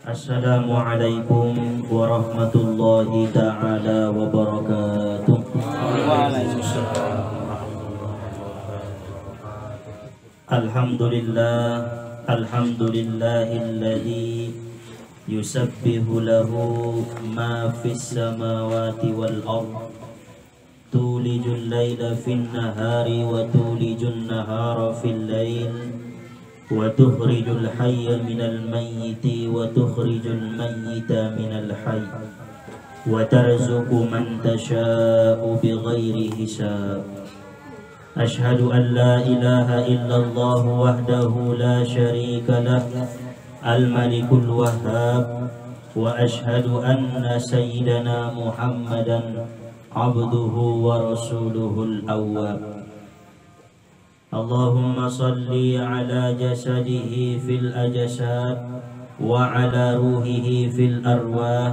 Assalamualaikum warahmatullahi ta'ala wabarakatuh. Alhamdulillahilladzi yusabbihu lahu ma fis samawati wal ard, tulijul laila fin nahari wa tulijun nahara fil lail, wa tukhrijul hayya minal mayyiti wa tukhrijul mayyita minal hayy, wa tarzuqu man tasha'u bighairi hisab. Ashhadu an la ilaha illallah wahdahu la syarika lah, al-malikul wahhab, wa ashhadu anna sayyidana Muhammadan abduhu wa rasuluhul awwab. Allahumma salli ala jasadihi fil ajsad, wa ala ruhihi fil arwah,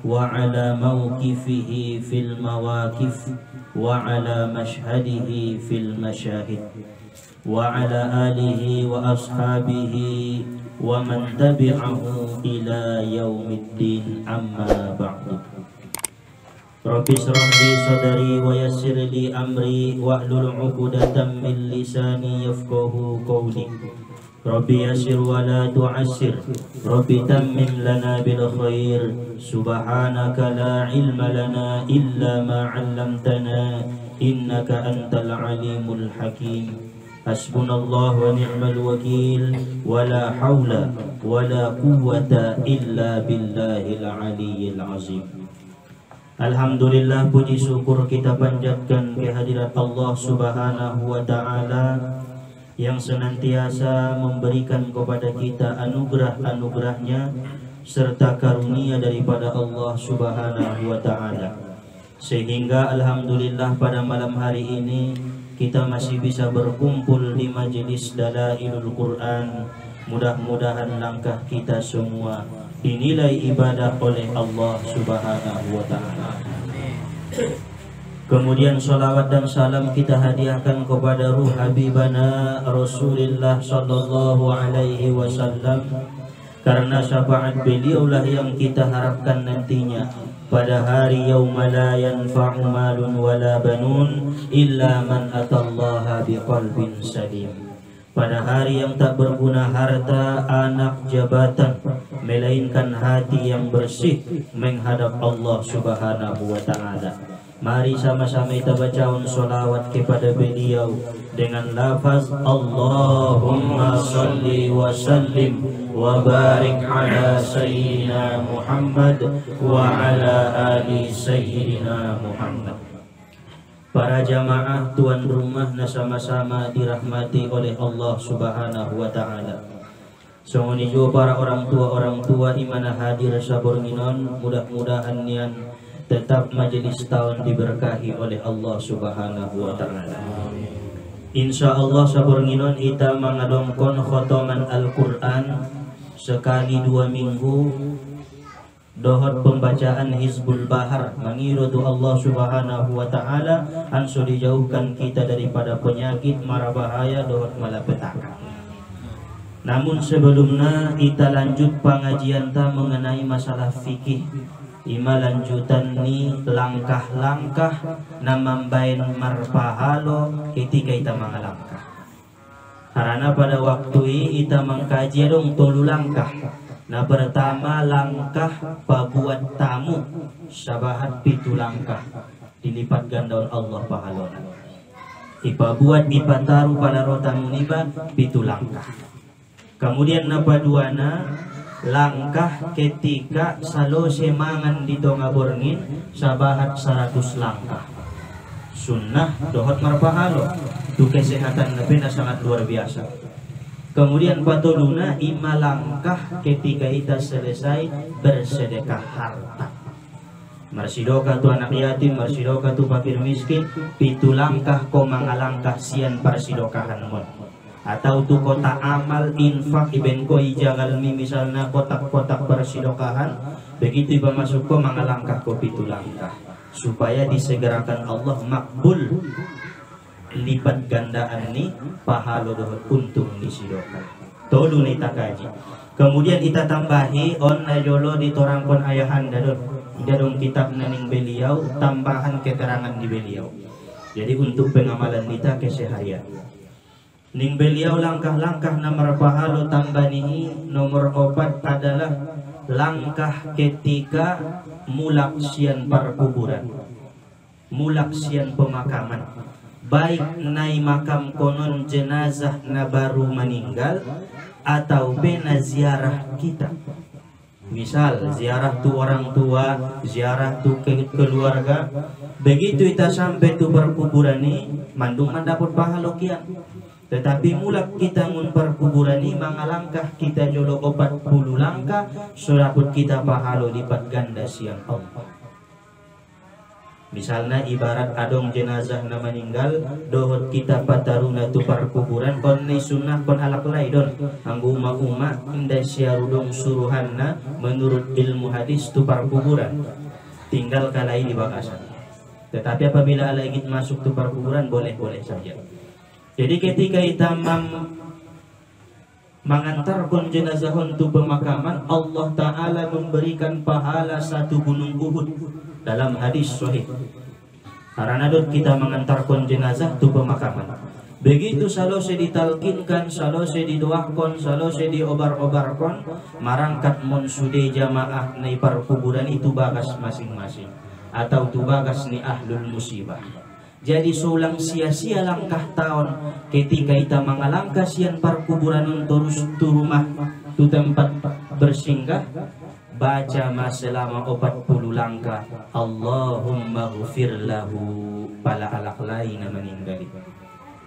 wa ala mawqifihi fil mawaqif, wa ala mashhadihi fil mashahid, wa ala alihi wa ashabihi wa man tabi'ahu ila yaumiddin, amma ba'du. Rabbi shrah li sadri wa yassir li amri wahlul 'uqdatam min lisani yafqahu qawli. Rabbi yassir wa la tu'assir, Rabbi tammim lana bil khair. Subhanaka la ilma lana illa ma 'allamtana, innaka antal alimul hakim. Hasbunallahu wa ni'mal wakil, wa la hawla wa la quwwata illa billahil aliyyil azim. Alhamdulillah, puji syukur kita panjatkan kehadirat Allah Subhanahu wa ta'ala yang senantiasa memberikan kepada kita anugerah-anugerahnya serta karunia daripada Allah Subhanahu wa ta'ala, sehingga alhamdulillah pada malam hari ini kita masih bisa berkumpul di majelis Dalailul Quran. Mudah-mudahan langkah kita semua dinilai ibadah oleh Allah Subhanahu wa ta'ala. Kemudian salawat dan salam kita hadiahkan kepada ruh Habibana Rasulullah sallallahu alaihi wasallam, karena syafaat beliaulah yang kita harapkan nantinya pada hari yauma la yanfa'u malun wala banun illa man atallaha biqalbin salim. Pada hari yang tak berguna harta, anak, jabatan, melainkan hati yang bersih menghadap Allah Subhanahu wa ta'ala. Mari sama-sama kita bacakan solawat kepada beliau dengan lafaz Allahumma salli wa sallim wa barik ala sayyidina Muhammad wa ala ali sayyidina Muhammad. Para jamaah tuan rumah sama-sama dirahmati oleh Allah Subhanahu wa ta'ala. Sungguh juga para orang tua imana hadir sabur minon, mudah-mudahan nian tetap majelis tahun diberkahi oleh Allah Subhanahu wa ta'ala. Insyaallah sabur minon kita mengadongkon khotoman Al-Quran sekali 2 minggu. Dohot pembacaan Hizbul Bahar mengirutu Allah Subhanahu wa ta'ala anso dijauhkan kita daripada penyakit mara bahaya dohot malapetaka. Namun sebelumnya kita lanjut pengajian ta mengenai masalah fikih. Ima lanjutan ni langkah-langkah namambain marpahalo ketika kita mengalangkah. Karena pada waktu ini kita mengkaji dong 3 langkah. Nah, pertama langkah pabuat tamu sabahat 7 langkah dilipat gandaun Allah pahalona. Ipabuat dipataru pada rotamu niba 7 langkah. Kemudian napa duana langkah ketika salo semangan di tonga borngin sabahat 100 langkah. Sunnah dohot marpahalo. Itu kesehatan lebih sangat luar biasa. Kemudian patuluna 5 langkah ketika kita selesai bersedekah harta. Marsidoka tu anak yatim, marsidoka tu fakir miskin, 7 langkah ko mangalangkah sian parsidokahan mon. Atau tu kota amal infak iben ko ijagal mi misalnya kotak-kotak parsidokahan, begitu iba masuk ko mangalangkah ko 7 langkah supaya disegerakan Allah makbul lipat gandaan ni pahalo dohot untung di sidoka. Tolu ni takaji. Kemudian kita tambahi on najolo ditorangkon ayahanda don. Dia dong kitab naning beliau tambahan keterangan di beliau. Jadi untuk pengamalan kita keseharian. Ning beliau langkah-langkah nomor pahalo tambanihi nomor 4 adalah langkah ketika mulak sian perkuburan. Mulak sian pemakaman. Baik nai makam konon jenazah na baru meninggal atau bena ziarah kita. Misal ziarah tu orang tua, ziarah tu keluarga. Begitu kita sampai tu perkuburan ni, mandung mendapat pahala kian. Tetapi mulak kita ngun perkuburan ni mangalangkah kita jolo 40 langkah, suraput kita pahala lipat ganda siang Allah. Misalnya ibarat adong jenazah na meninggal, dohot kita pataruna tu perkuburan kon ni sunnah kon alak lai don. Anggo uma indah siarudong suruhanna menurut ilmu hadis tu perkuburan. Tinggal kalai di bakasan. Tetapi apabila alai ingin masuk tu perkuburan boleh-boleh saja. Jadi ketika kita mengantarkan jenazah untuk pemakaman, Allah Ta'ala memberikan pahala 1 gunung Uhud dalam hadis sahih. Karena kita mengantarkan jenazah itu pemakaman. Begitu salose ditalkinkan, salose didoakan, salose diobar-obarkan, marangkat mon sude jamaah ni perkuburan itu bagas masing-masing atau tu bagas ni ahlul musibah. Jadi sulang sia-sia langkah tahun ketika kita mengalangkah sian perkuburan terus tu rumah tu tempat bersinggah, baca selama 40 langkah Allahumma ghfir lahu pala alak lain meninggal.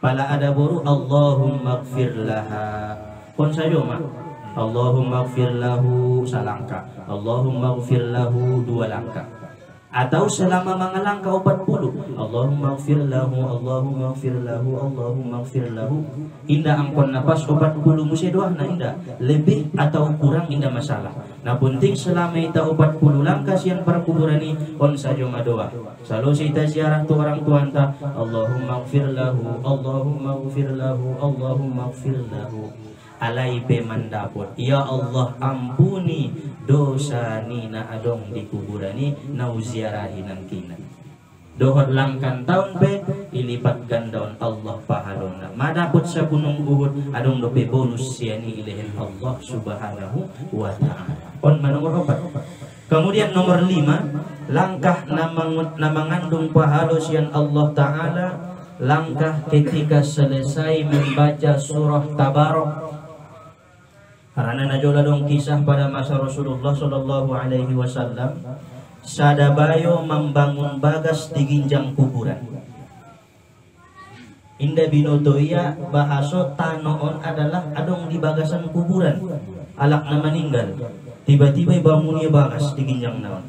Pala ada boru Allahumma ghfir laha. Kon saja mak. Allahumma ghfir lahu salangkah. Allahumma ghfir lahu 2 langkah. Atau selama mengalangkah 40 Allahumma ghfir lahu, Allahumma ghfir lahu, Allahumma ghfir lahu. Indah angkon nafas 40 musi doa na indah. Lebih atau kurang indah masalah. Nah penting selama kita 40 langkah siang perkuburan ini on saja doa. Selalu kita ziarah tu orang tua anta Allahumma ghfir lahu, Allahumma ghfir lahu, Allahumma ghfir lahu. Alai pe mandapot ya Allah ampuni dosa ni na adong di kuburan ni nau ziarahinan kina. Dohot langkan tahun pe ilipat gandaon Allah pahalona. Madapot sa gunung Uhud adong dope bonus siani ilahin Allah subhanahu wa ta'ala. On nomor 4. Kemudian nomor 5, langkah na mengandung pahala sian Allah Ta'ala, langkah ketika selesai membaca surah Tabarok. Karena najola dong kisah pada masa Rasulullah Shallallahu Alaihi Wasallam, sadabayo membangun bagas di ginjang kuburan. Indah binotoya bahaso tanoon adalah adong di bagasan kuburan. Alak na meninggal, tiba-tiba ibangunnya bagas di ginjang naon.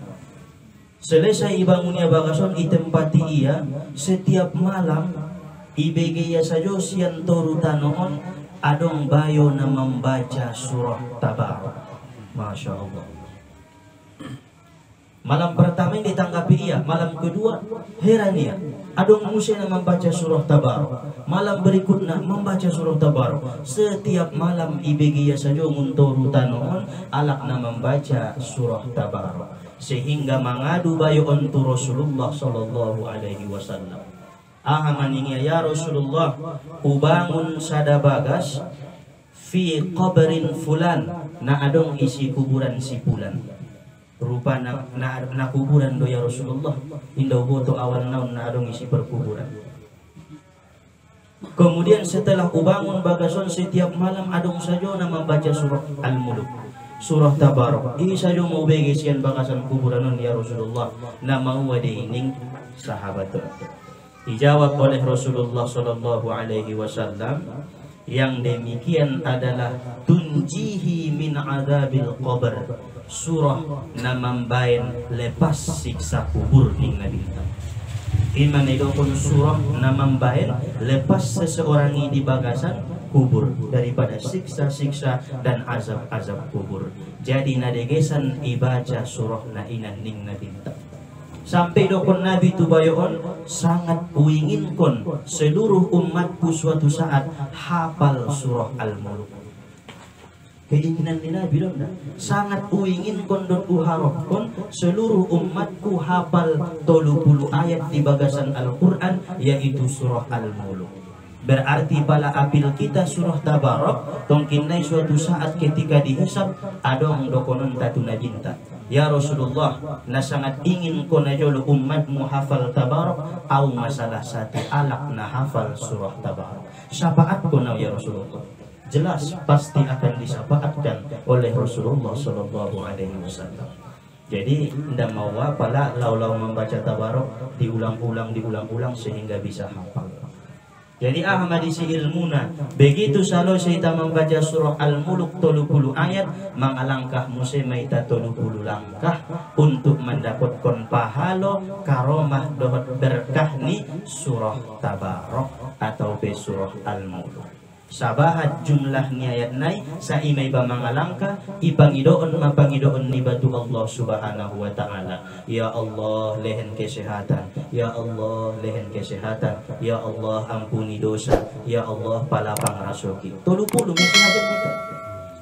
Selesai ibangunnya bagason itempati ia setiap malam ibegaya sajo sian toru tanoon adong bayo na membaca surah Tabarok. Masya Allah. Malam pertama yang ditanggapi ia, malam kedua heran ia, adong musi na membaca surah Tabarok. Malam berikutnya membaca surah Tabarok. Setiap malam ibegaya saja muntoru tanoon alak na membaca surah Tabarok. Sehingga mengadu bayo ontu Rasulullah Sallallahu Alaihi Wasallam. Ahamaningnya ya Rasulullah, ubangun sada bagas fi qabrin fulan na adong isi kuburan si fulan. Rupa na kuburan do ya Rasulullah. Indah boto awal naon na adong isi perkuburan. Kemudian setelah ubangun bagason setiap malam adong saja na membaca surah Al-Muluk, surah Tabarok. Ini saja mau begesian bagasan kuburan ya Rasulullah. Nama wadining sahabat. Dijawab oleh Rasulullah Sallallahu Alaihi Wasallam, yang demikian adalah tunjihi min adabil qabr, surah namambain lepas siksa kubur ning Nabi. Iman idokun surah namambain lepas seseorang di bagasan kubur daripada siksa-siksa dan azab-azab kubur. Jadi nadegesan ibaca surah na inan ning Nabi. Sampai dokon Nabi tubayon sangat uinginkon seluruh umatku suatu saat hafal surah Al-Muluk. Keinginan ni Nabi dong dah. Sangat uingin kondon uharapkon seluruh umatku hafal 30 ayat di bagasan Al-Quran, yaitu surah Al-Muluk. Berarti pala apil kita surah Tabarok tongkinai suatu saat ketika dihisab adong dokonon tatuna jinta. Ya Rasulullah, na sangat ingin ko na jolo umatmu hafal Tabarok au masalah satu alak na hafal surah Tabarok. Syafaat ko na ya Rasulullah. Jelas pasti akan disyafaatkan oleh Rasulullah Sallallahu Alaihi Wasallam. Jadi ndak mau pala lau membaca Tabarok diulang-ulang sehingga bisa hafal. Jadi Ahmad isi ilmuna begitu salo kita membaca surah Al-Muluk 30 ayat mangalangkah musemaita 30 langkah untuk mendapatkan pahalo karomah dohot berkah ni surah Tabarok atau be surah Al-Muluk. Sabahat jumlahnya ayat nai saimai bamangalangka ipangidoon mapangidoon ni batu Allah Subhanahu wa taala. Ya Allah lehen kesehatan, ya Allah lehen kesehatan, ya Allah ampuni dosa, ya Allah palapang rasoki. 30 mesti hajat kita.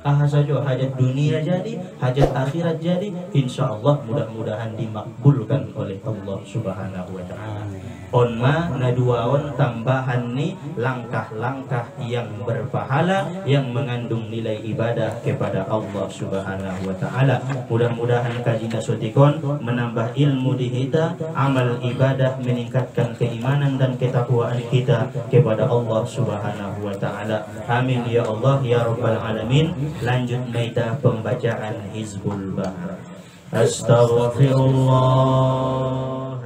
Saja hajat dunia jadi, hajat akhirat jadi, insya Allah mudah-mudahan dimakbulkan oleh Allah Subhanahu wa taala. Onma naduaon tambahan ni langkah-langkah yang berpahala yang mengandung nilai ibadah kepada Allah Subhanahu wa taala. Mudah-mudahan kaji nasotikon menambah ilmu di kita, amal ibadah meningkatkan keimanan dan ketakwaan kita kepada Allah Subhanahu wa taala. Amin ya Allah ya rabbal alamin. Lanjut kita pembacaan Hizbul Bahar. Astaghfirullah